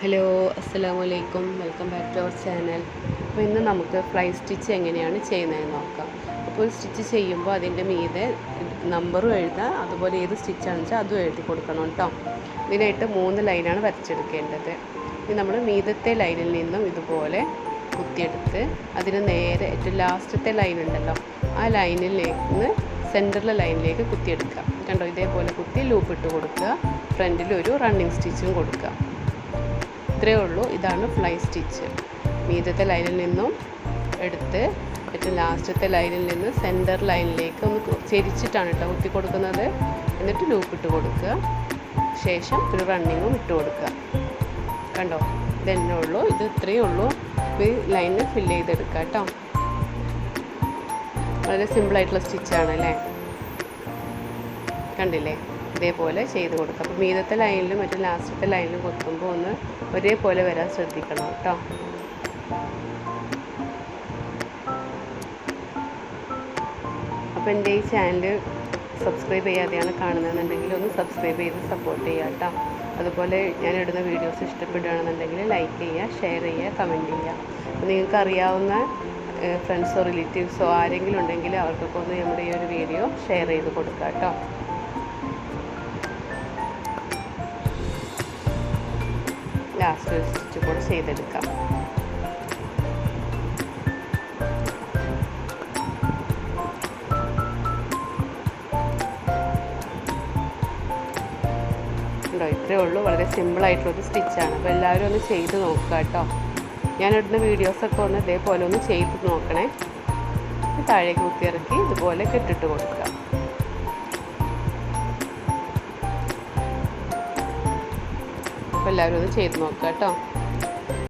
Hello, അസ്സലാമു അലൈക്കും. Welcome back to our channel. അപ്പോൾ ഇന്ന് നമുക്ക് ഫ്ലൈ സ്റ്റിച്ച് എങ്ങനെയാണ് ചെയ്യുന്നതെന്ന് നോക്കാം. അപ്പോൾ ഒരു സ്റ്റിച്ച് ചെയ്യുമ്പോൾ അതിൻ്റെ മീതെ നമ്പറും എഴുതാം, അതുപോലെ ഏത് സ്റ്റിച്ചാണെന്ന് വെച്ചാൽ അതും എഴുതി കൊടുക്കണം കേട്ടോ. ഇതിനായിട്ട് 3 ലൈനാണ് വരച്ചെടുക്കേണ്ടത്. ഇനി നമ്മൾ മീതത്തെ ലൈനിൽ നിന്നും ഇതുപോലെ കുത്തിയെടുത്ത് അതിന് നേരെ ഏറ്റവും ലാസ്റ്റത്തെ ലൈൻ ഉണ്ടല്ലോ, ആ ലൈനിൽ നിന്ന് സെൻറ്ററിലെ ലൈനിലേക്ക് കുത്തിയെടുക്കുക. കണ്ടോ, ഇതേപോലെ കുത്തി ലൂപ്പ് ഇട്ട് കൊടുക്കുക. ഫ്രണ്ടിൽ ഒരു റണ്ണിങ് സ്റ്റിച്ചും കൊടുക്കുക. ഇത്രയേ ഉള്ളൂ. ഇതാണ് ഫ്ലൈ സ്റ്റിച്ച്. മീതത്തെ ലൈനിൽ നിന്നും എടുത്ത് ഏറ്റവും ലാസ്റ്റത്തെ ലൈനിൽ നിന്ന് സെൻറ്റർ ലൈനിലേക്ക് ഒന്ന് ചെരിച്ചിട്ടാണ് കേട്ടോ കുത്തി കൊടുക്കുന്നത്. എന്നിട്ട് ലൂപ്പ് ഇട്ട് കൊടുക്കുക. ശേഷം ഒരു റണ്ണിങ്ങും ഇട്ട് കൊടുക്കുക. കണ്ടോ, ഇതന്നെ ഉള്ളൂ. ഇത് ഇത്രയേ ഉള്ളൂ. ഈ ലൈനിൽ ഫില്ല് ചെയ്തെടുക്കുക കേട്ടോ. വളരെ സിമ്പിളായിട്ടുള്ള സ്റ്റിച്ചാണ് അല്ലേ, കണ്ടില്ലേ? ഇതേപോലെ ചെയ്ത് കൊടുക്കുക. അപ്പോൾ മീതത്തെ ലൈനിലും മറ്റു ലാസ്റ്റത്തെ ലൈനിലും കൊത്തുമ്പോൾ ഒന്ന് ഒരേപോലെ വരാൻ ശ്രദ്ധിക്കണം കേട്ടോ. അപ്പോൾ എൻ്റെ ഈ ചാനൽ സബ്സ്ക്രൈബ് ചെയ്യാതെയാണ് കാണുന്നതെന്നുണ്ടെങ്കിൽ ഒന്ന് സബ്സ്ക്രൈബ് ചെയ്ത് സപ്പോർട്ട് ചെയ്യുക കേട്ടോ. അതുപോലെ ഞാൻ ഇടുന്ന വീഡിയോസ് ഇഷ്ടപ്പെടുകയാണെന്നുണ്ടെങ്കിൽ ലൈക്ക് ചെയ്യുക, ഷെയർ ചെയ്യുക, കമൻറ്റ് ചെയ്യുക. അപ്പോൾ നിങ്ങൾക്ക് അറിയാവുന്ന ഫ്രണ്ട്സോ റിലേറ്റീവ്സോ ആരെങ്കിലും ഉണ്ടെങ്കിൽ അവർക്കൊക്കെ ഒന്ന് നമ്മുടെ ഈ ഒരു വീഡിയോ ഷെയർ ചെയ്ത് കൊടുക്കുക കേട്ടോ. ലാസ്റ്റ് ഒരു സ്റ്റിച്ച് കൂടെ ചെയ്തെടുക്കാം. ഉണ്ടോ, ഇത്രയേ ഉള്ളൂ. വളരെ സിമ്പിളായിട്ടുള്ളൊരു സ്റ്റിച്ചാണ്. അപ്പോൾ എല്ലാവരും ഒന്ന് ചെയ്ത് നോക്കുക കേട്ടോ. ഞാനിടുന്ന വീഡിയോസൊക്കെ ഒന്ന് ഇതേപോലെ ഒന്ന് ചെയ്ത് നോക്കണേ. താഴേക്ക് കുത്തിയിറക്കി ഇതുപോലെ കെട്ടിട്ട് കൊടുക്കുക. അപ്പോൾ എല്ലാവരും ഒന്ന് ചെയ്ത് നോക്കുക കേട്ടോ.